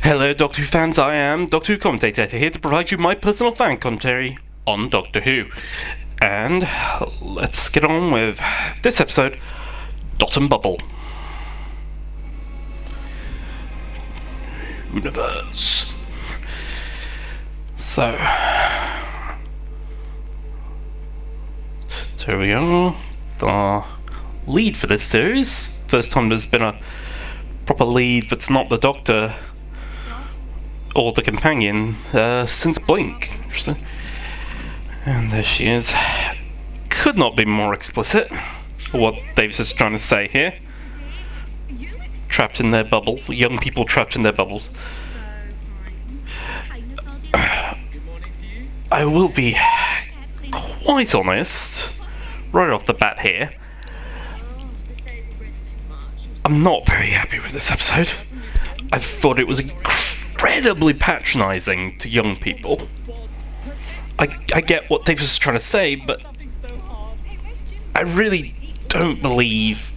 Hello, Doctor Who fans. I am Doctor Who Commentator here to provide you my personal fan commentary on Doctor Who. And let's get on with this episode, Dot and Bubble. Universe. So here we are. The lead for this series. First time there's been a proper lead that's not the Doctor or the companion since Blink. Interesting. And there she is. Could not be more explicit what Davis is trying to say here. Trapped in their bubbles. Young people trapped in their bubbles. I will be quite honest right off the bat here. I'm not very happy with this episode. I thought it was incredibly patronizing to young people. I get what Davis is trying to say, but I really don't believe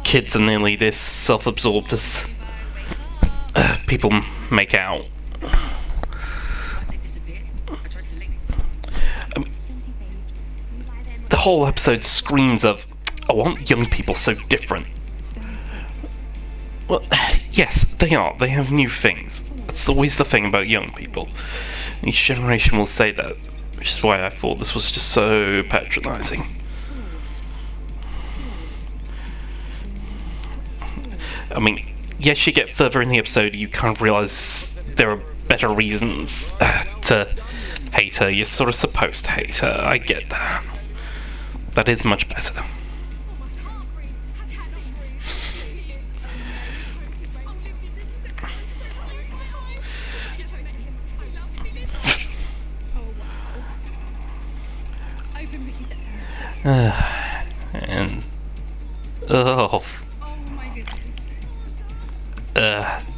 kids are nearly this self-absorbed as people make out. I mean, the whole episode screams of, I want young people so different. Well, yes, they are. They have new things. That's always the thing about young people. Each generation will say that, which is why I thought this was just so patronizing. I mean, yes, you get further in the episode, you kind of realize there are better reasons to hate her. You're sort of supposed to hate her. I get that. That is much better.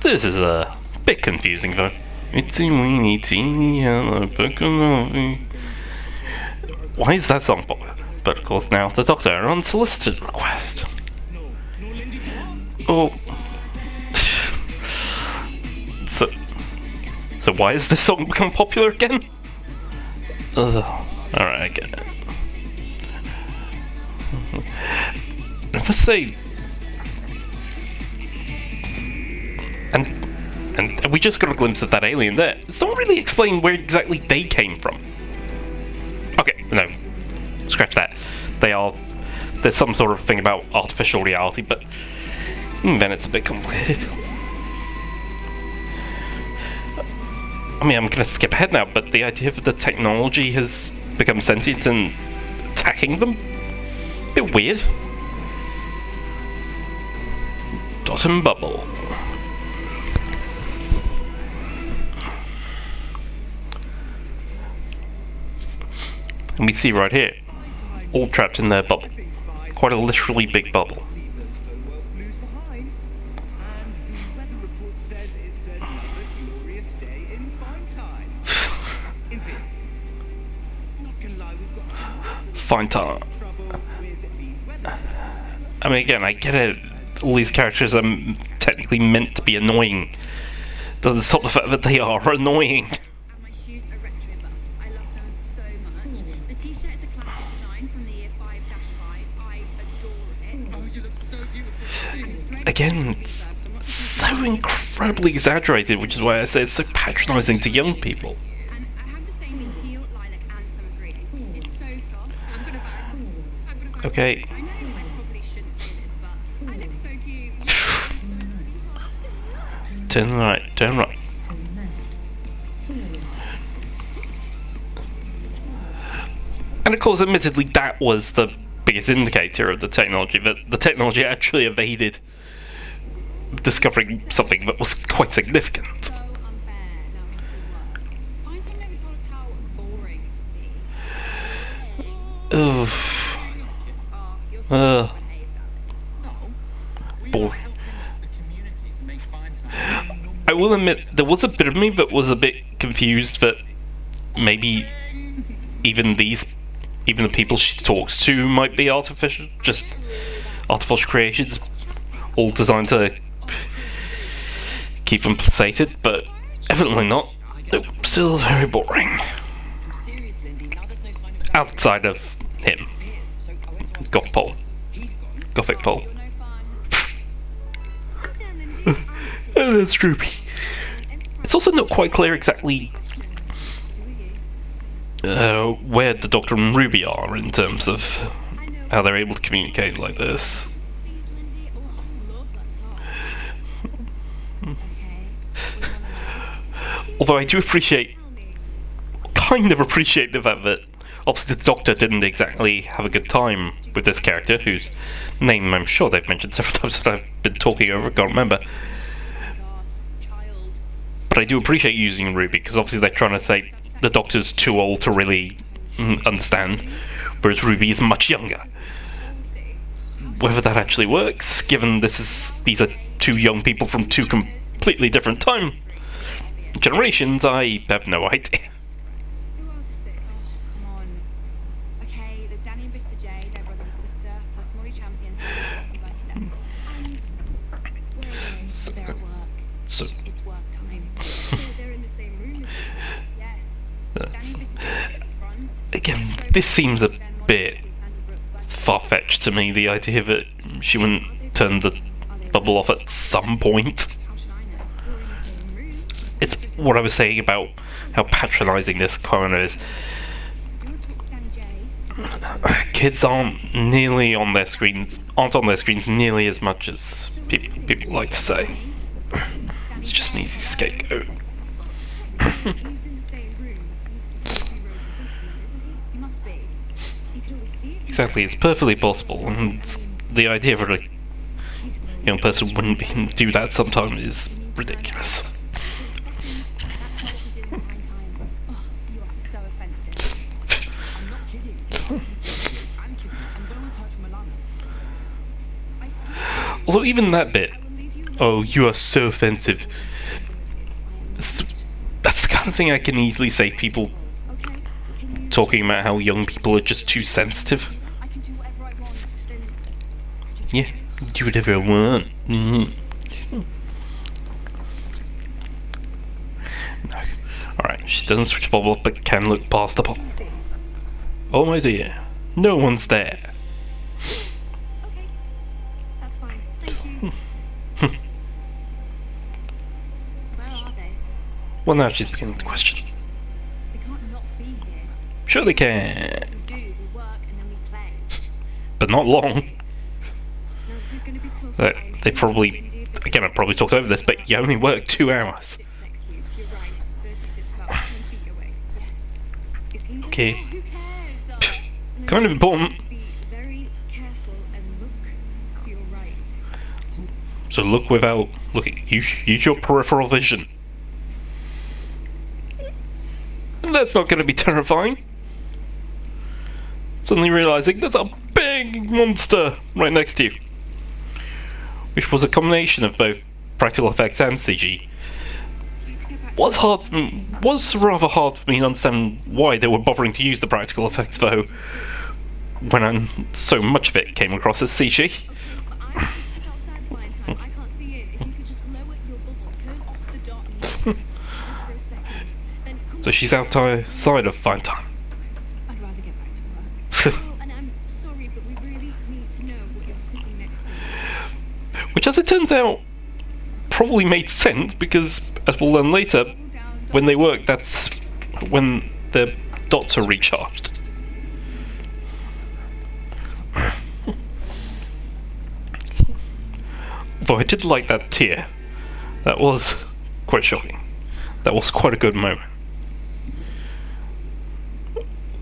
This is a bit confusing though. Why is that song popular? But of course now the Doctor on unsolicited request. Oh. So why has this song become popular again? Alright, I get it. If I say, and we just got a glimpse of that alien there. It's not really explain where exactly they came from. Okay, no, scratch that. There's some sort of thing about artificial reality, but then it's a bit complicated. I mean, I'm gonna skip ahead now, but the idea that the technology has become sentient and attacking them, a bit weird. Dot and Bubble. And we see right here, all trapped in their bubble. Quite a literally big bubble. Fine time. I mean, again, I get it. All these characters are technically meant to be annoying. Doesn't stop the fact that they are annoying. My shoes are retro buff. I love them so much. The t-shirt is a classic design from the year 5-5. I adore it. Oh, you look so beautiful. Again, it's so incredibly exaggerated, which is why I say it's so patronizing to young people. And I have the same in teal, lilac, and summer green. It's so soft. I'm gonna buy it. Okay. I know I probably shouldn't say this, but I look so cute. Turn right, turn right. And of course, admittedly, that was the biggest indicator of the technology, that the technology actually evaded discovering something that was quite significant. So unfair. No, Fine Time never told us how boring it would be. Oof. Oh, you're so Boring. I will admit, there was a bit of me that was a bit confused that maybe even the people she talks to might be artificial creations, all designed to keep them sated, but evidently not. Nope, still very boring. Outside of him. Gothic Pole. You're no fun. Oh, that's Ruby. It's also not quite clear exactly where the Doctor and Ruby are in terms of how they're able to communicate like this. Please, Lindy. Oh, I love that top. Okay. Although I do kind of appreciate the fact that obviously the Doctor didn't exactly have a good time with this character, whose name I'm sure they've mentioned several times that I've been talking over, can't remember. Child. But I do appreciate using Ruby, because obviously they're trying to say the Doctor's too old to really understand, whereas Ruby is much younger. Whether that actually works, given these are two young people from two completely different time generations, I have no idea. Who are the six? Oh, come on. Okay, there's Danny and Mr. J, their brother and sister, plus Molly Champion, and Bertie Ness. And where are they? So- They're at work. So, It's work time. So they're in the same room as you. Yes. Danny and Mr. J sit at the front. again, this seems a bit far-fetched to me, the idea that she wouldn't turn the bubble off at some point. How should I know? We're in the same room. It's what I was saying about how patronizing this coroner is. Do you want to talk to Danny J? Kids aren't on their screens nearly as much as people like to say. It's just an easy scapegoat. He's in the same room. He's 2 rows in front of you, isn't he? He must be. You could always see it. Exactly, it's perfectly possible, and the idea that a young person wouldn't do that sometime is ridiculous. You are so offensive. I'm not kidding. I'm kidding. I'm going to touch Milana. I see. Although even that bit, I will leave you alone. oh, you are so offensive, that's the kind of thing I can easily say people Okay? Can you? talking about how young people are just too sensitive. I can do whatever I want. Then. Yeah, do whatever I want. No. Alright, she doesn't switch the bubble off but can look past the bubble. Easy. Oh my dear, no one's there. Okay. That's fine. Thank you. Where are they? Well, now she's beginning to question. They can't not be here. Sure they can, We do. We work and then we play. but not long. Now this is going to be tough. They probably, again, I probably talked over this, but you only work 2 hours. Sits next to you, so you're right. 36 about 10 feet away. Yes. Is he there? Okay. Oh, who cares? Kind of important. Be very careful and look to your right. So look without looking. Use your peripheral vision. And that's not going to be terrifying. Suddenly realizing there's a big monster right next to you, which was a combination of both practical effects and CG. Need to get back Was rather hard for me to understand why they were bothering to use the practical effects, though, when so much of it came across as CG. But I'm just stuck outside flying time. I can't see in. If you could just lower your bubble, turn off the dot and look just for a second. Then come So she's outside of fine time. I'd rather get back to work. Oh, and I'm sorry, but we really need to know what you're sitting next to. Which, as it turns out, probably made sense, because, as we'll learn later, Go down, when they work, that's when the dots are recharged. Though I did like that tear. That was quite shocking. That was quite a good moment.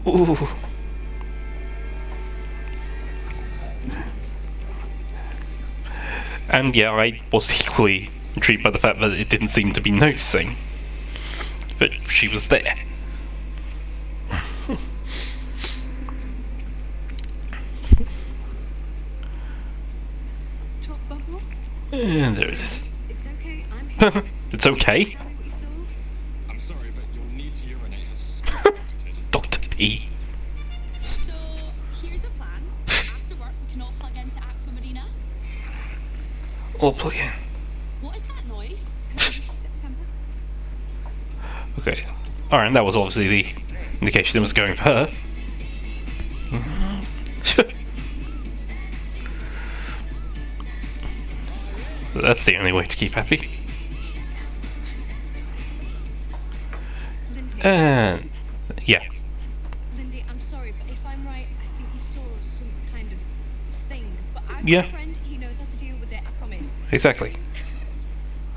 Ooh. And yeah, I was equally intrigued by the fact that it didn't seem to be noticing that she was there. top bubble. And there it is. It's okay. I'm here. It's okay. Tell me what you saw. I'm sorry, but your need to urinate has skyrocketed. Dr. P. So here's a plan. After work, we can all plug into Aquamarina. All plug in. What is that noise? Okay. Alright, that was obviously the indication it was going for her. That's the only way to keep happy. Lindsay, And yeah, Lindy, I'm sorry, but if I'm right, I think you saw some kind of thing. But I've Yeah. got a friend, he knows how to deal with it, I promise. exactly.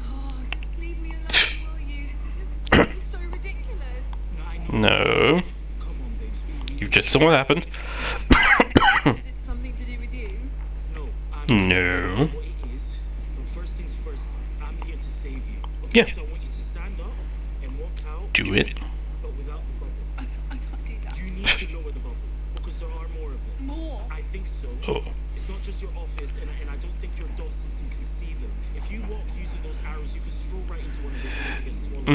Oh, just leave me alone, will you? This is just so ridiculous. No. You just saw what happened. Is it something to do with you? No. What it is, but first things first, I'm here to save you. Okay? Yeah. So I want you to stand up and walk out, Do it. but without the bubble. I can't do that. You need to lower the bubble because there are more of them. More? I think so. Oh. It's not just your office, and I don't think your dot system can see them. If you walk using those arrows, you can stroll right into one of those and get swallowed.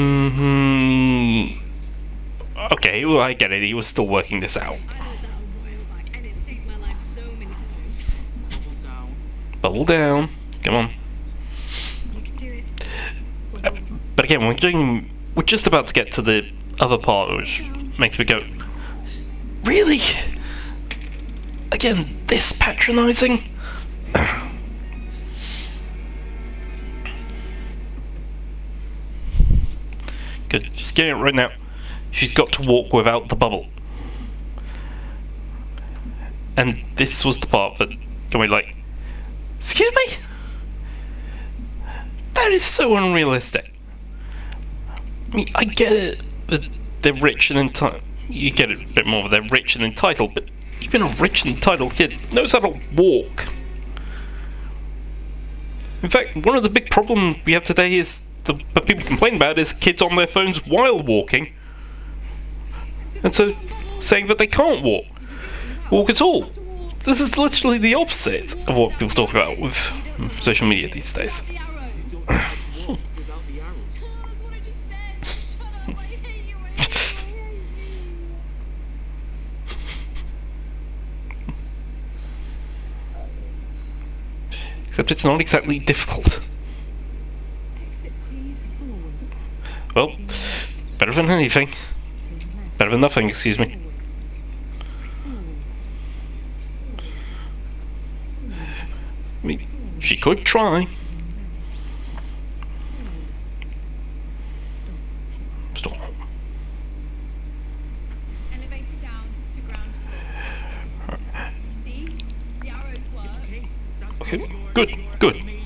Okay, well I get it. He was still working this out. I learned that a while back, and it saved my life so many times. Bubble down. Bubble down. Come on. You can do it. But again, we're just about to get to the other part, which makes me go, really? Again, this patronizing? Good, just getting it right now. She's got to walk without the bubble. And this was the part that can we like, excuse me? That is so unrealistic. I mean, I get it that they're rich and entitled. You get it a bit more, they're rich and entitled, but even a rich and entitled kid knows how to walk. In fact, one of the big problems we have today is that people complain about is kids on their phones while walking. And so saying that they can't walk at all. This is literally the opposite of what people talk about with social media these days. The arrow. You don't have to walk without the arrows. That's what I just said. Shut up. I hate you. I hate you. I hate you. Except it's not exactly difficult. Exit, please. Well, better than anything. Better than nothing, excuse me. I mean, she could try. Stop. Elevator down to ground floor. See? The arrows work. Okay, that's Okay, you're good. amazing.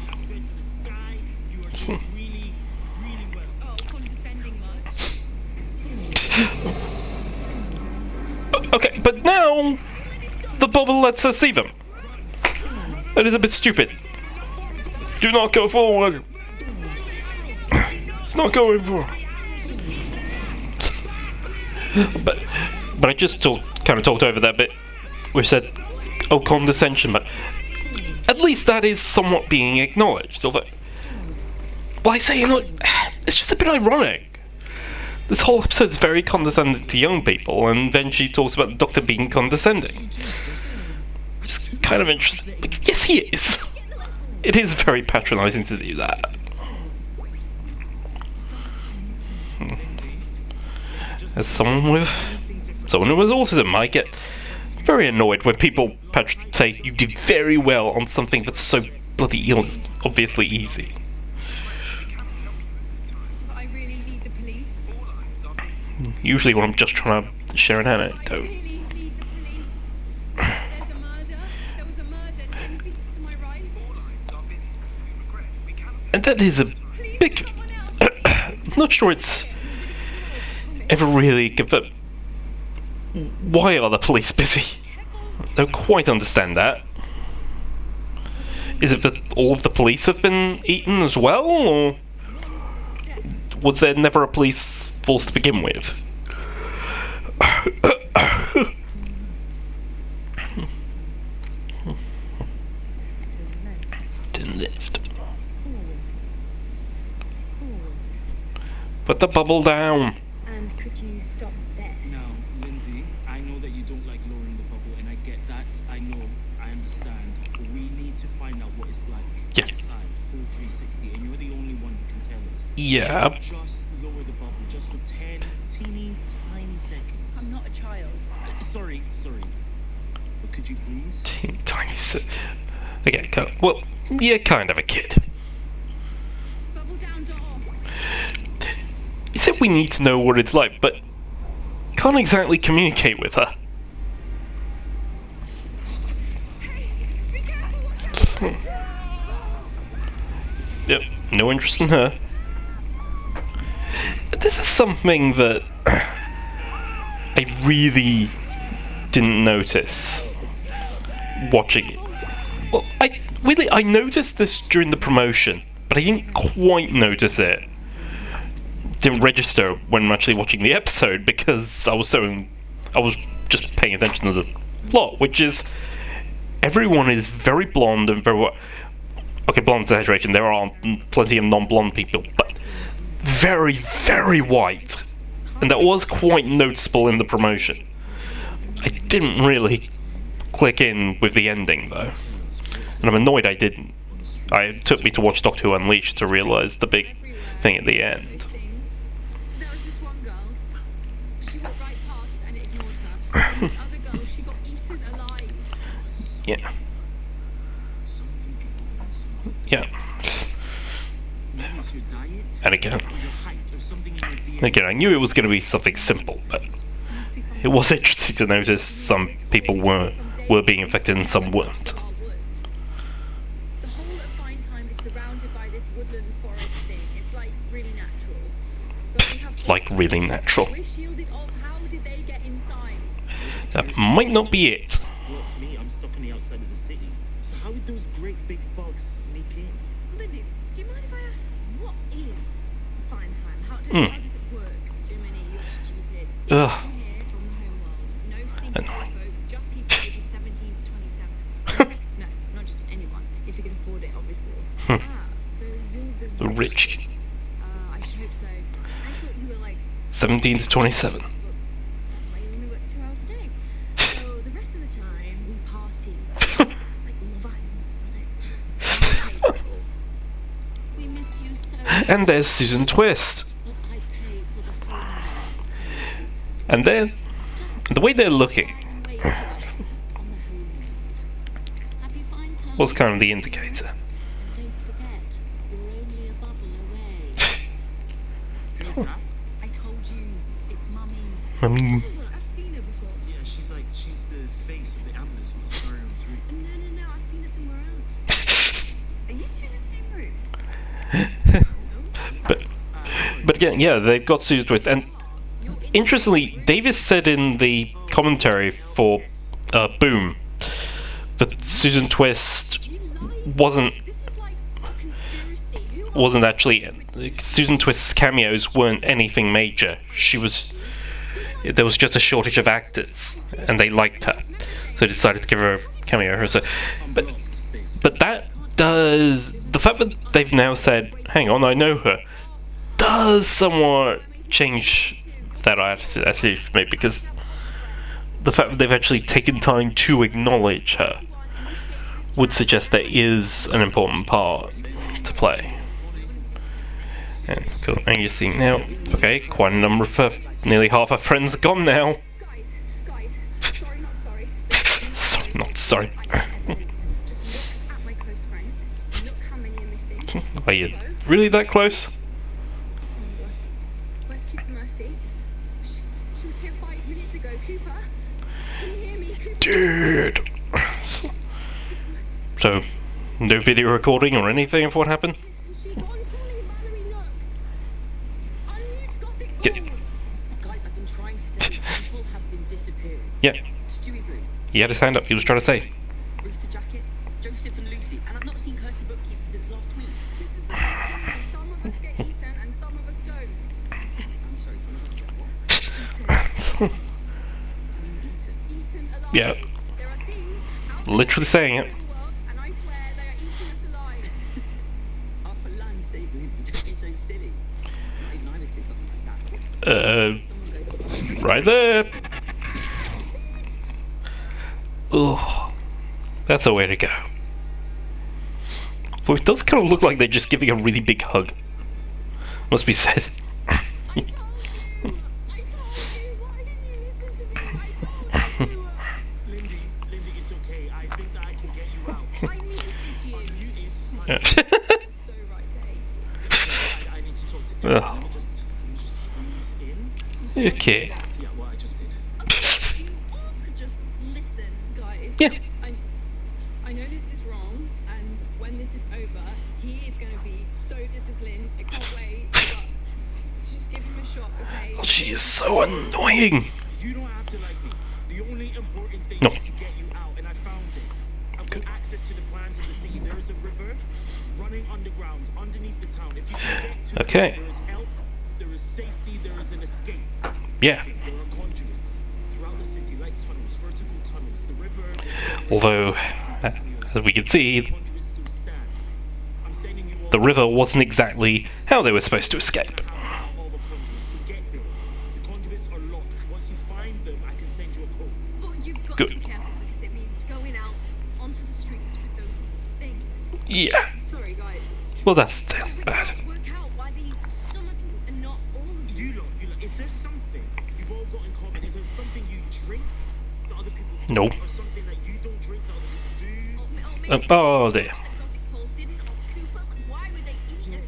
You spread to the sky. You are doing really, really well. Oh, condescending much. Okay, but now the bubble lets her see them. That is a bit stupid. Do not go forward. It's not going forward. But I just kind of talked over that bit. We said, oh, condescension, but at least that is somewhat being acknowledged. Although, well, I say, it's just a bit ironic. This whole episode is very condescending to young people, and then she talks about the doctor being condescending. It's kind of interesting. But yes, he is. It is very patronizing to do that. As someone who has autism, I get very annoyed when people say you did very well on something that's so bloody obviously easy. But I really need the police. Usually when I'm just trying to share an I anecdote. really need the police. There's a murder. There was a murder 10 feet to my right. And that is a Please, big... someone else. Not sure it's ever really confirmed. Why are the police busy? I don't quite understand that. Is it that all of the police have been eaten as well, or was there never a police force to begin with? Didn't lift. Put the bubble down. And could you stop there? Now, Lindsay, I know that you don't like lowering the bubble, and I get that. I know, I understand. But we need to find out what it's like Yeah. outside, full 360, and you're the only one who can tell us. Yeah. Just lower the bubble, just for 10 teeny tiny seconds. I'm not a child. Sorry. But could you please? Teeny tiny okay, well, you're kind of a kid. Bubble down door. You said we need to know what it's like, but can't exactly communicate with her. Hey, be careful, watch out. Yep, no interest in her. This is something that I really didn't notice watching it. Well, I noticed this during the promotion, but I didn't quite notice it. Didn't register when I'm actually watching the episode because I was just paying attention to the plot, which is everyone is very blonde and very. Okay, blonde's an exaggeration. There are plenty of non-blonde people, but very, very white, and that was quite noticeable in the promotion. I didn't really click in with the ending though, and I'm annoyed I didn't. It took me to watch Doctor Who Unleashed to realise the big thing at the end. There was this one girl. She walked right past and it ignored her. And the other girl, she got eaten alive. Yeah. Maybe it's your diet, And again, or your height, or something in your DNA. I knew it was going to be something simple, but it was interesting to notice some people were being infected and some weren't. Our wood. The whole of Fine Time is surrounded by this woodland forest thing. It's like really natural. But we have Like really natural. We're shielded off. How did they get inside? That might not be it. Well, to me, I'm stuck on the outside of the city. So how would those great big bugs sneak in? Lily, do you mind if I ask what is Fine Time? How Hmm. does it work? Jiminy, you're stupid. Ugh. I'm here on the home world. No stinking lifeboat, just people ages 17 to 27. No, not just anyone. If you can afford it, obviously. So you're The rich. I should hope so. I thought you were like 17 to 27. that's why you only work 2 hours a day. So the rest of the time we party. It's like Love Island, isn't it? We miss you so much. And there's Susan Twist. But I pay for the whole night. And then, the way they're looking Wait for us on the home road. Happy Fine Time. was kind of the indicator. Don't forget, you're only a bubble away. Who's that? I told you, it's Mummy. I mean, Oh, I've seen her before. Yeah, she's the face of the ambulance when it's started on 3. No, I've seen her somewhere else. Are you two in the same room? but again, yeah, they've got Susan Twist. And interestingly, Davis said in the commentary for Boom that Susan Twist You lied. wasn't This is like a conspiracy. actually Susan Twist's cameos weren't anything major. There was just a shortage of actors, and they liked her, so they decided to give her a cameo. So, but that does the fact that they've now said, "Hang on, I know her," does somewhat change that attitude for me, because the fact that they've actually taken time to acknowledge her would suggest there is an important part to play. And cool. And you see now, okay, quite a number of nearly half our friends are gone now. Guys, sorry, not sorry. Sorry, not sorry. I got evidence. Just look at my close friends. Look how many are missing. Are you really that close? Where's Cooper Mercy? She was here 5 minutes ago. Cooper, can you hear me? Cooper. Dude. So, no video recording or anything of what happened? Is she gone? Calling Valerie, look. Unmute Gothic Get- Bull. Guys, I've been trying to say people have been disappearing. Yeah, Stewie Boo, he had his hand up. He was trying to say. Rooster Jacket, Joseph and Lucy, and I've not seen Kirsty Bookkeeper since last week. This is the problem. Some of us get eaten and some of us don't. I'm sorry, some of us get what? Eaten alive. Yeah, There are things out literally saying it. in the world, and I swear they are eating us alive. Oh, for land's sake, don't be so silly. Not even I would say something like that. Someone goes, Right there. Oh, that's a way to go. Well, it does kind of look like they're just giving a really big hug. Must be said. I told you. Okay. Yeah, what I just did. You all could just listen, guys. Yeah. I know this is wrong, and when this is over, he is going to be so disciplined. I can't wait. But just give him a shot, okay? Oh, she is so annoying. You don't have to like me. The only important thing No. is to get you out, and I found it. I've got access to the plans of the city. There is a river running underground, underneath the town. If you can get to Okay. it, there is help, there is safety, there is an escape. Yeah. Okay, there are conduits throughout the city, like tunnels, vertical tunnels. The river. Although, as we can see, Conduits still stand. I'm sending you all the river wasn't exactly how they were supposed to escape. all the conduits. So get there. The conduits are locked. Once you find them, I can send you a code. But you've got Good. to be careful because it means going out onto the streets with those things. Yeah. Sorry, guys. It's true. Well, that's But we bad. can't work out why some of you and not all of you. You lot, is there something you've all got in common? Is there something you drink that other people do? No. Or something that you don't drink that other people do? Maybe Oh dear. exotic Paul didn't, or Cooper. Why would they eat it?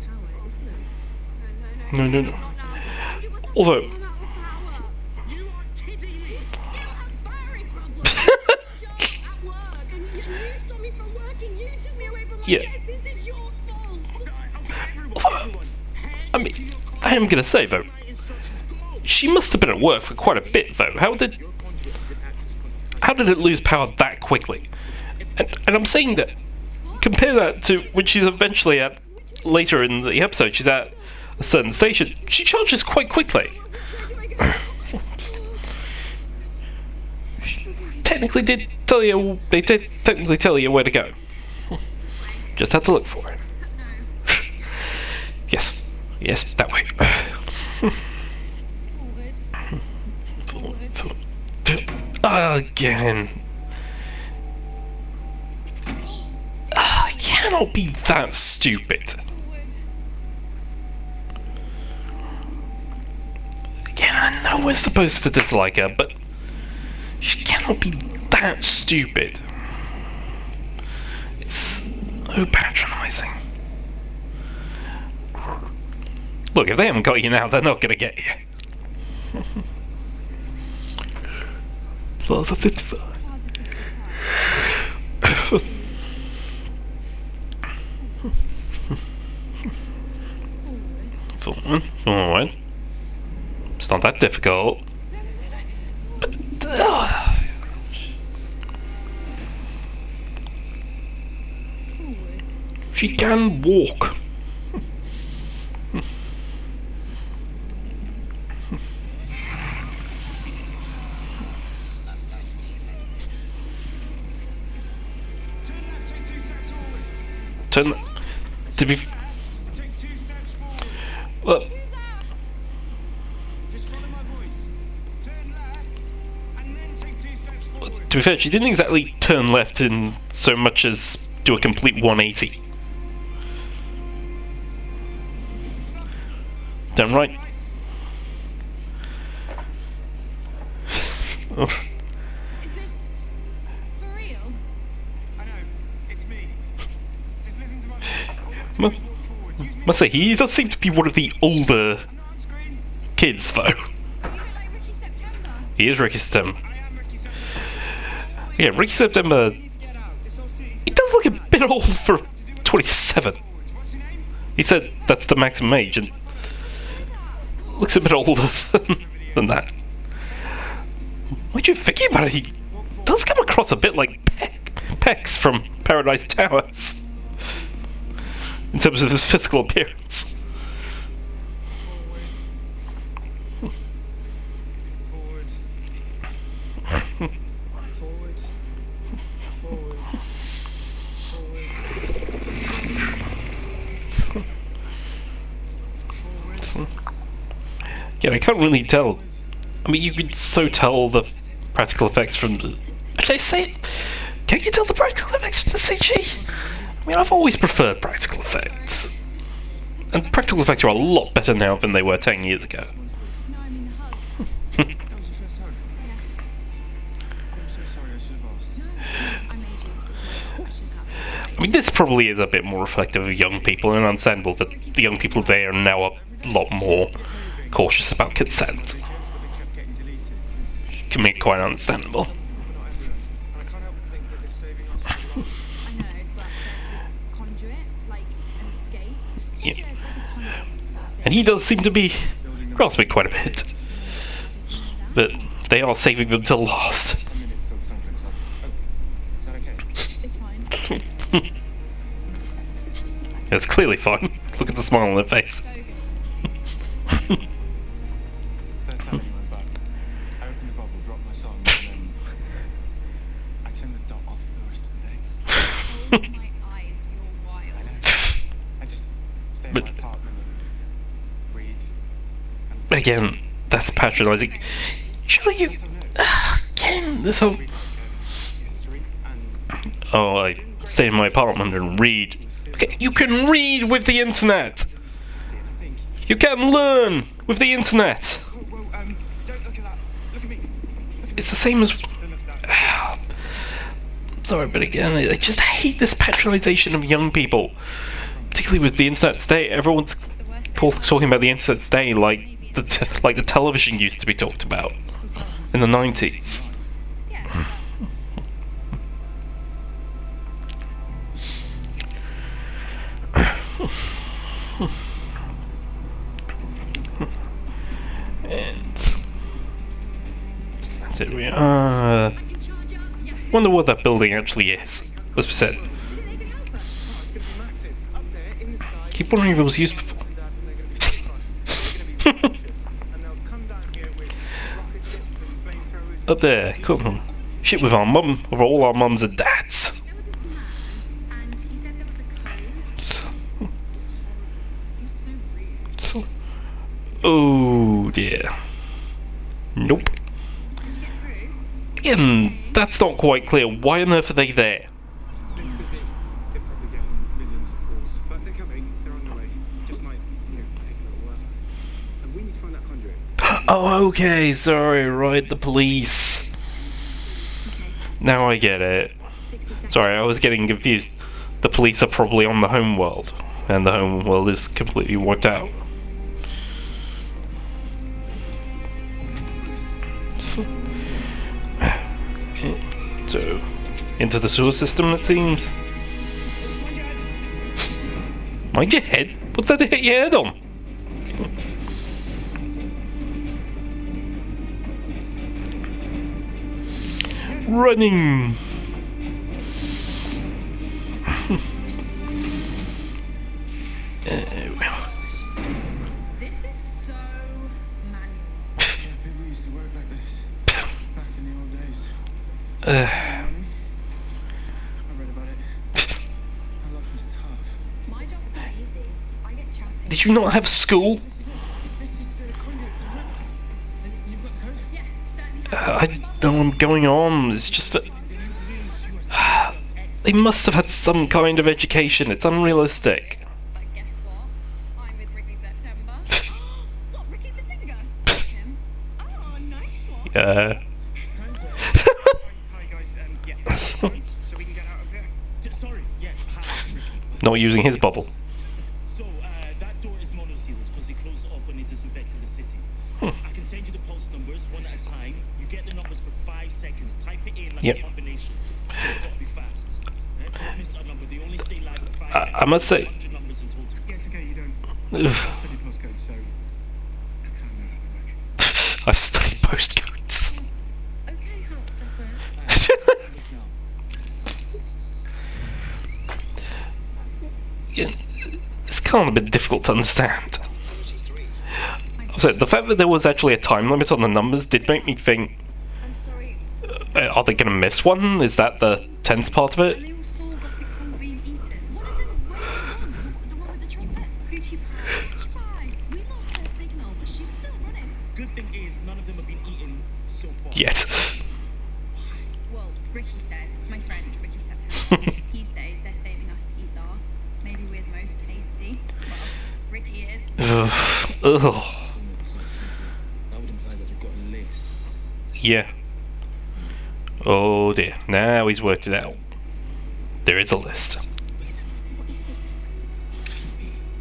No, no, no. Not now. Andy, what's up Although- with that flower? You are kidding me! Still have fiery problems. Job at work, and you stopped me from working. You took me away from my Yeah. desk. This is your fault. Okay, everyone, everyone. I mean, I am gonna say though, My instructions, go! she must have been at work for quite a bit though. Your conduit is an access conduit. How did it lose power that quickly? And I'm saying that, compare that to when she's eventually at, later in the episode, she's at a certain station, she charges quite quickly. Technically did tell you, they did technically tell you where to go. Just had to look for it. Yes, yes, that way. Again. I cannot be that stupid. Again, I know we're supposed to dislike her, but she cannot be that stupid. It's so patronizing. Look, if they haven't got you now, they're not gonna get you. Plaza 55. Forward. It's not that difficult. But, she can walk. Turn left, take 2 steps forward. Turn. To be. Take 2 steps forward. Well, Just follow my voice. Turn left, and then take 2 steps forward. to be fair, she didn't exactly turn left in so much as do a complete 180. Turn right. Oh. Is this for real? I know, it's me. Just listen to my voice. All you have to Mu- do is walk forward. Use me. Must say, he does seem to be one of the older I'm not on screen. kids, though. You look like Ricky September. He is Ricky September. I am Ricky September. Yeah, Ricky September. You need to get out. This whole city's He does look a bit old for 27. forward. What's your name? He said that's the maximum age, and looks a bit older than that. What do you think about it? He does come across a bit like Pex from Paradise Towers in terms of his physical appearance. Forward. Forward. Forward. Forward. Yeah, I can't really tell. I mean, you can so tell the practical effects from the. Actually, I say it. Can you tell the practical effects from the CG? I mean, I've always preferred practical effects. And practical effects are a lot better now than they were 10 years ago. No, I mean the hug. That was your first hug. I'm so sorry, I should have asked. No, I made you. I shouldn't have. I mean, this probably is a bit more reflective of young people, and understandable that the young people there are now a lot more cautious about consent. can be quite understandable. But not everyone. And I can't help but think that it's saving us some lives. I know, but there's this conduit, like an escape. Yeah. There's like a tunnel sort of thing. And he does seem to be grasping quite a bit. But they are saving them till last. 10 minutes till the sun clicks off. Oh, is that okay? It's fine. It's clearly fine. Look at the smile on their face. So good. Don't tell anyone, but I opened the bubble, dropped my song, and then I turned the dot off for the rest of the day. Oh my eyes, you're I wild. know. I just stay in But- my apartment and read. And Again, that's patronising. Surely you... yes, I know. Again, this whole... Read like history and Oh, I stay in my apartment and read. Okay, you can read with the internet! I think. You can learn with the internet! Whoa, don't look at that. Look at me. It's the same as... Don't look at that. Sorry, but again, I just hate this patronisation of young people. Particularly with the internet today, everyone's talking about the internet today like like the television used to be talked about in the 90s. Yeah. And that's it. We wonder what that building actually is. As we said, Do you think they can help us? Oh, it's going to be massive. Up there in the sky. keep wondering if it was used before. And they're going to be so fast. They're going to be righteous. And they'll come down here with rocket ships and flamethrowers. Up there, come on. Shit with our mum, with all our mums and dads. There was this man, and he said there was a code. It was horrible. He was so rude. Oh dear. Nope. Did you get through? Again, that's not quite clear. Why on earth are they there? They're busy. They're probably getting millions of calls. But they're coming. They're on the way. Just might, take a little while. And we need to find that conduit. Oh, okay, sorry, right, the police. Now I get it. 60 seconds. Sorry, I was getting confused. The police are probably on the home world, and the home world is completely wiped out. So, into the sewer system, it seems. Mind your head? What's that to hit your head on? Running! Well. This is so manual. Yeah, people used to work like this. Back in the old days. Uh, I read about it. My life was tough. My job's not easy. I get championed. did you not have school? This is the conduit to the river. And you've got the code? Yes, certainly have. I don't know what's going on. It's just that they must have had some kind of education. It's unrealistic. But guess what? I'm with Ricky September. What, Ricky the singer? That's him. Oh, nice one. Yeah. Hi guys, yeah. So we can get out of here. Sorry, yes, hi, Ricky. Not using his bubble. So, that door is mono-sealed because they closed it up when they disinfected the city. I can send you the pulse numbers one at a time. You get the numbers for 5 seconds. Type it in like Yep. a combination. It's got to be fast. Don't miss a number. They only stay live for 5 seconds. I must say- 100 numbers in total. Yeah, it's okay, you don't Ugh, study postcode, so I kind of know how they work. I've studied postcodes. Okay, Heartstopper. Numbers now. Yeah, it's kind of a bit difficult to understand. So the fact that there was actually a time limit on the numbers did make me think, I'm sorry. are they going to miss one? Is that the tense part of And it? they all saw Gothic Kong being eaten. One of them, where was the one with the trumpet? Gucci Pie. Gucci Pie. We lost her signal, but she's still running. Good thing is, none of them have been eaten so far. Yet. Well, Ricky says, my friend Ricky September, he says they're saving us to eat last. Maybe we're the most tasty. Well, Ricky is. Ugh. Ugh. That would imply that they've got a list. Yeah. Oh dear. Now he's worked it out. There is a list. What is it?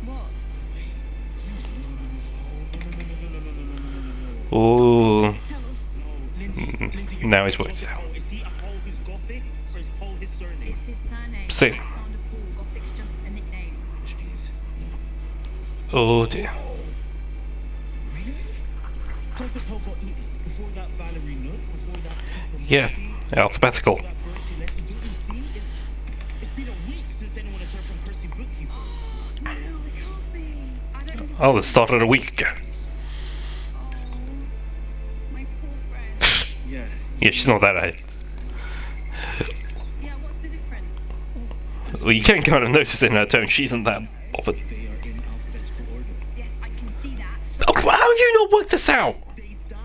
What? Oh. Tell us. No, Lindsay, Now he's worked it out. Is he a Paul who's Gothic, or is Paul his surname? It's his surname. See. Alexander Paul. Gothic's just a nickname. Jeez. Oh dear. Really? Gothic Paul got eaten before that Valerie Nook, before that Pepper Yeah, Mercy, alphabetical. before that Bertie Leslie. Don't you see? It's been a week since anyone has heard from Percy Bookkeeper. No, it can't be. I don't understand. Oh, it started a week ago. Oh, my poor friend. Yeah. Yeah, she's not that old. Yeah, what's the difference? Well, you can kind of notice in her tone she isn't that bothered. They are in alphabetical order. Yes, I can see that. Oh, how have you not worked this out? They died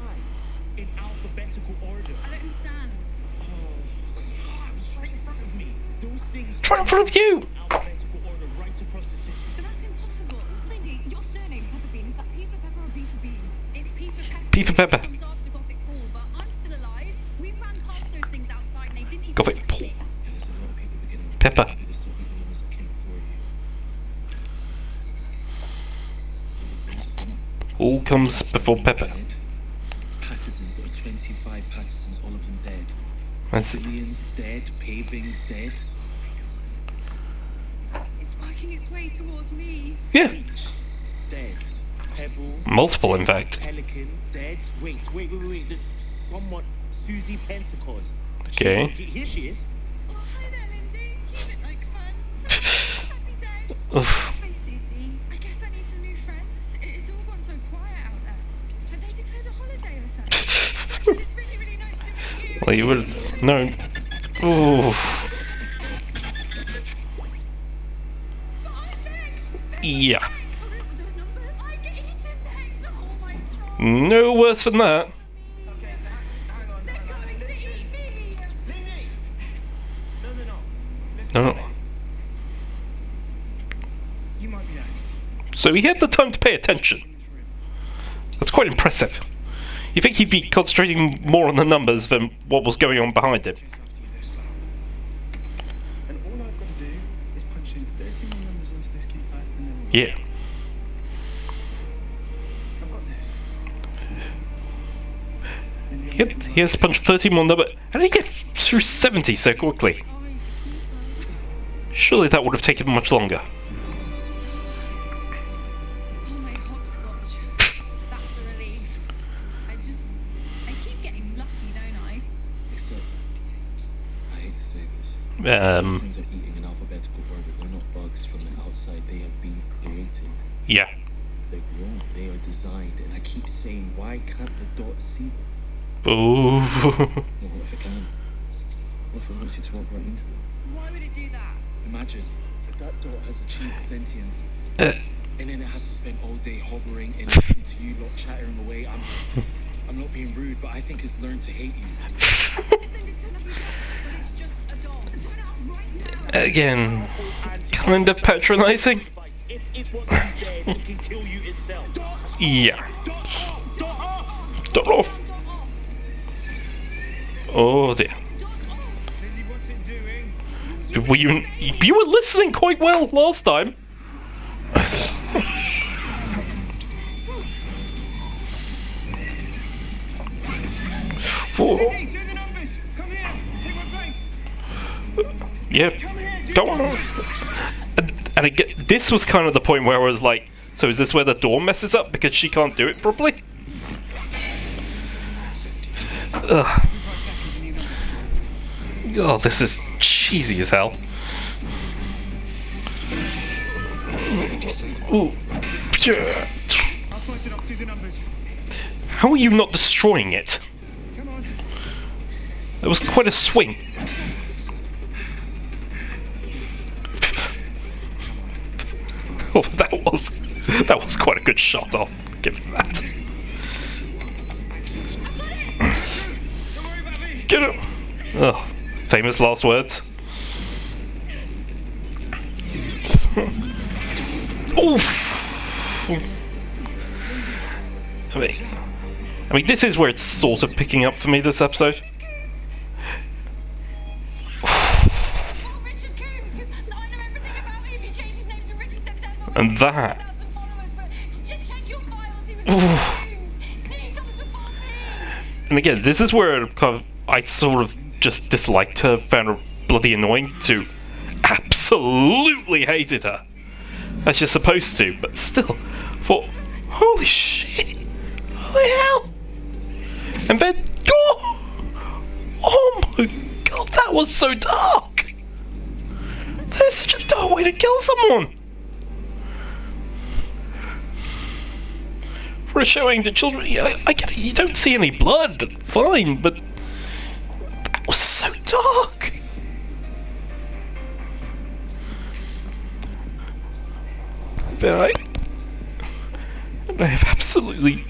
in alphabetical order. I don't understand. It's right in front of me. Those things Right in front of you. in alphabetical order right across the city. But that's impossible. Lindy, your surname, Pepper Bean, is that P for Pepper or B for Bean? It's P for Pepper. P for Pepper. It comes after Gothic Paul, but I'm still alive. We ran past those things outside and they didn't even Gothic touch Paul. me. There's a lot of people beginning with Pepper. Maybe there's still people in this that came before you. All comes before Pepper. Dead. Pattersons, there are 25 Pattersons, all of them dead. That's it. Cillian's dead, Paving's dead. It's working its way towards me. Yeah, Dead. Pebble. multiple in fact. Pelican. Dead. Wait. There's someone. Susie Pentecost. Okay. Here she is. Oh, hi there, Lindsay. Keep it like fun. Happy day. Oof. Hi, Susie. I guess I need some new friends. It's all gone so quiet out there. Have they declared a holiday or something? Well, it's really, really nice to meet you. Well, you would have known. Ooh. But I'm next. Yeah. Oh, those numbers. I get eaten next. Oh, my soul. No worse than that. Okay, hang on. They're going to eat me. Lindy! No. Listen No, to no. me. You might be next. So he had the time to pay attention. In this room. That's quite impressive. You think he'd be concentrating more on the numbers than what was going on behind him? Chase after you this slow. And all I've got to do is punch in 30 more numbers onto this keypad and then we'll Yeah. I've got this. Lindy, He has to punch 30 more numbers. How did he get through 70 so quickly? Oh, he's a keeper. Surely that would have taken much longer. Oh, my hopscotch. That's a relief. I keep getting lucky, don't I? Except, I hate to say this. These Um, things are eating in alphabetical order. They're not bugs from the outside. They have been created. yeah. They're grown. They are designed. And I keep saying, why can't the dot see them? Ooh. Well, what if it can? What if it wants you to walk right into them? Why would it do that? Imagine if that dot has achieved sentience, Uh, and then it has to spend all day hovering and listening to you lot chattering away. I'm not being rude, but I think it's learned to hate you. Send it to another dog, but it's just a dog. Turn it out right now. again, kind of patronizing. If it wants you dead, it can kill you itself. Yeah. Dot off! Dot off! Dot off. Dog off. Oh dear. Dog off. Lindy, what's it doing? You were listening quite well last time. Oh, Lindy, do the numbers! Come here! Take my place! yeah. Come here! Do Go the on. numbers! And again, this was kind of the point where I was like, so is this where the door messes up because she can't do it properly? Ugh. 5 seconds and you know. Oh, this is cheesy as hell. Ooh. I'll point it off. Do the numbers. How are you not destroying it? Come on. That was quite a swing. Oh, that was quite a good shot. I'll give it that. Don't worry about me. Get him. Oh, famous last words. Oof. I mean, this is where it's sort of picking up for me this episode. Oh, Richard Coombs, because I know everything about him. He changed his name to Ricky September. And that. 1,000 followers, but check your files. He was Oof. Coombs. See, he comes before me. And again, this is where I sort of just disliked her, found her bloody annoying, to absolutely hated her. As you're supposed to, but still, thought, holy shit, holy hell. And then, oh my god, that was so dark. That is such a dark way to kill someone. For showing the children, yeah, I get it, you don't see any blood, fine, but that was so dark. But I have absolutely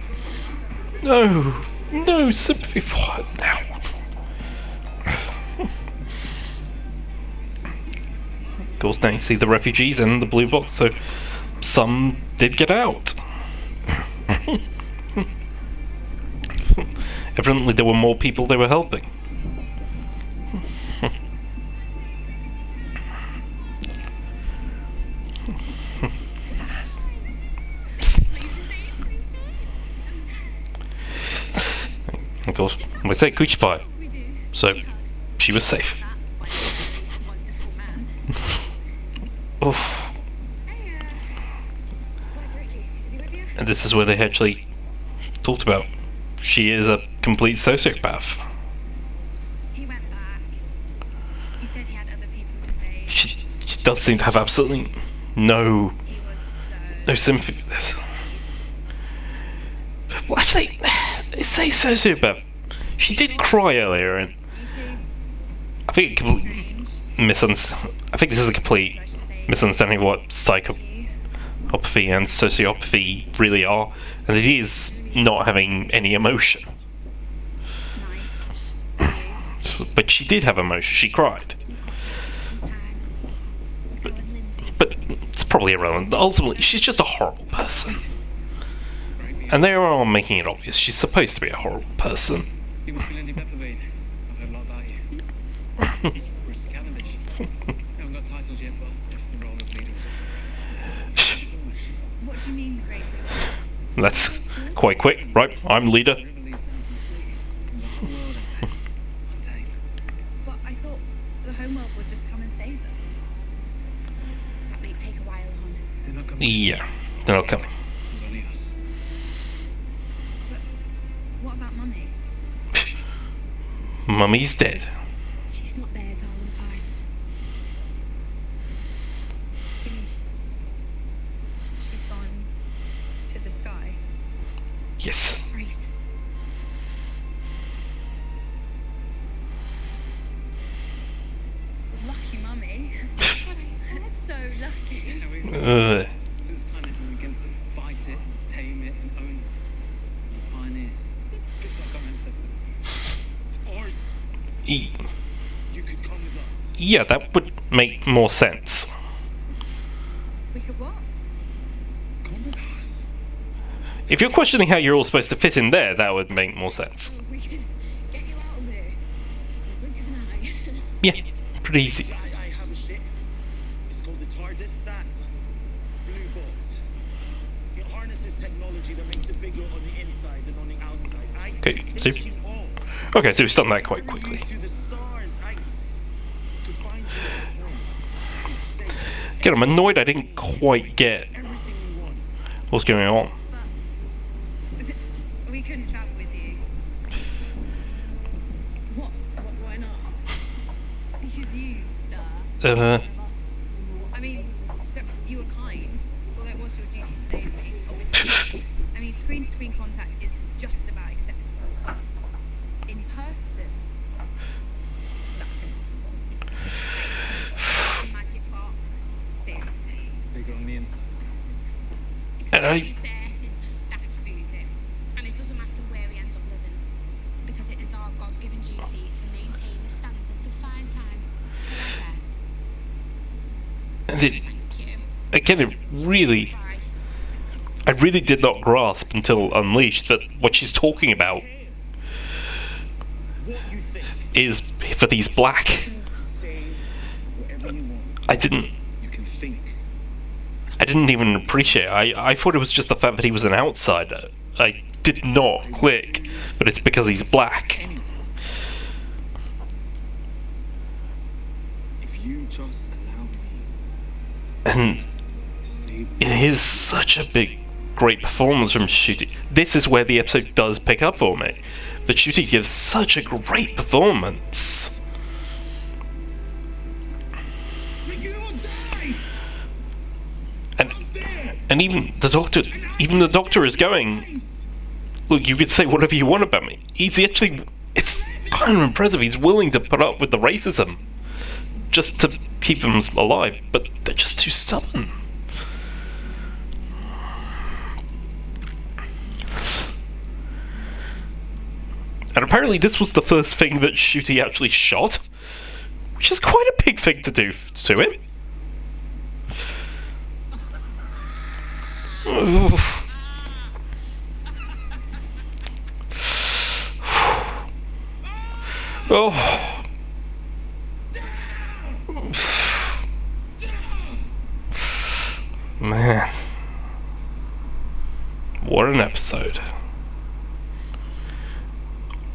no sympathy for it now. Of course, now you see the refugees in the blue box, so some did get out. Evidently there were more people they were helping. Of course, we say Coochie Pie, so she was safe. Wonderful man. Oof. Where's Ricky? Is he with you? And this is where they actually talked about she is a complete sociopath. He went back. He said he had other people to save. She does seem to have absolutely no He was so... sympathy for this. Well, actually, they say sociopath. She did cry earlier, and You two, I think it strange. I think this is a complete I should say misunderstanding of what you. psychopathy and sociopathy really are, and it is not having any emotion. Nice. But she did have emotion. She cried. But it's probably irrelevant. Ultimately, she's just a horrible person. And they are all making it obvious. She's supposed to be a horrible person. You must be Lindy Pepperbean. I've heard a lot about you. Where's the Cavendish? Haven't got titles yet, but if the role of leader is up What do you mean, great? That's quite quick. Right, I'm leader. the river leads down to the sea. And the whole world out there. Untamed. But I thought the homeworld would just come and save us. That may take a while, hon. They're not coming. Yeah, they're not coming. There's only us. But what about Mummy? Mummy's dead. She's not there, darling pie. She's gone to the sky. Yes. Reese. Lucky Mummy. That's so lucky. Yeah, we Uh, to this planet and we can fight it, tame it, and own it. Pioneers. Just like our ancestors. Or e- you could come with us. yeah, that would make more sense. We could what? Come with us. If you're questioning how you're all supposed to fit in there, that would make more sense. We can get you out of there. Blink of an eye. Yeah, pretty easy. I have a ship. It's called the TARDIS. That's blue box. It harnesses technology that makes it bigger on the inside than on the outside. I Okay, could so- take you home. Okay, so we've done that quite Bring quickly. you to the stars. I could find you at home. It's safe. Again, I'm annoyed I didn't quite get Everything you want. what's going on. We couldn't travel with you. What? Why not? Because you, sir. I mean, so you were kind. Well, it was your duty to save me, obviously. I mean, screen-to-screen contact is just about acceptable. In person, that's impossible. The magic box, seriously. Bigger on the inside. And I, That's voodoo. And it doesn't matter where we end up living, because it is our God-given duty to maintain the standards of fine time forever. and it, Thank you. again, Bye. I really did not grasp until Unleashed that what she's talking about What you think. is for these black. Say whatever you want. I didn't You can think. even appreciate it. I thought it was just the fact that he was an outsider. I did not click, but it's because he's black. Anything. And it is such a great performance from Shooty. This is where the episode does pick up for me. But Shooty gives such a great performance. And even the doctor is going, look, you could say whatever you want about me. It's kind of impressive. He's willing to put up with the racism just to keep them alive, but they're just too stubborn. And apparently this was the first thing that Shooty actually shot, which is quite a big thing to do to him. Oh. Man. What an episode.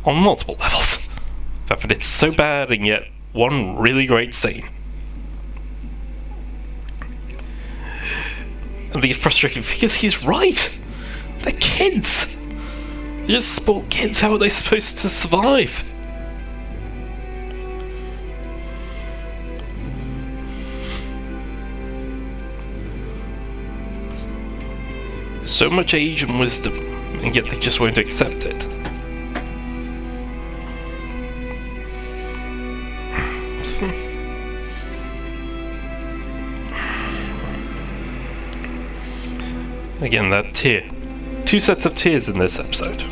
On multiple levels. In fact, it's so bad and yet one really great scene. And the frustrating thing is he's right. They're kids. They're just spoiled kids. How are they supposed to survive? So much age and wisdom, and yet they just won't accept it. Again, that tear. 2 sets of tears in this episode.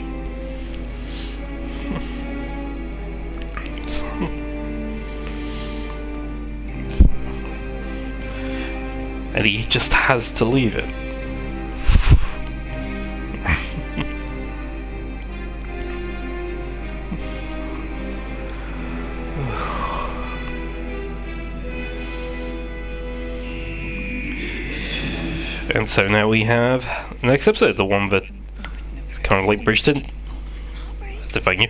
And he just has to leave it. And so now we have the next episode, the one that is kind of like Bridgerton. As if I knew.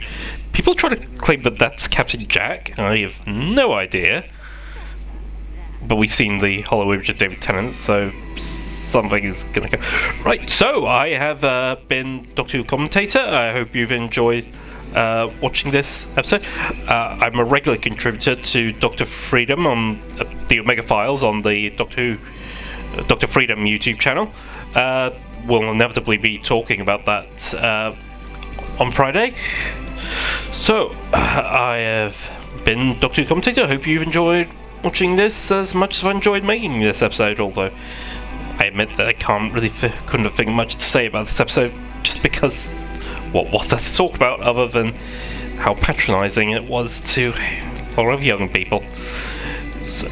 People try to claim that that's Captain Jack. I have no idea. But we've seen the Hollow Image of David Tennant, so something is going to go. Right, so I have been Doctor Who Commentator. I hope you've enjoyed watching this episode. I'm a regular contributor to Dr. Freedom on the Omega Files on the Doctor Freedom YouTube channel. We'll inevitably be talking about that on Friday. So, I have been Doctor Who Commentator. I hope you've enjoyed watching this as much as I enjoyed making this episode, although I admit that I couldn't think much to say about this episode, just because what was there to talk about other than how patronizing it was to a lot of young people. So,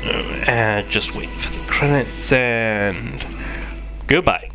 just wait for the credits and goodbye.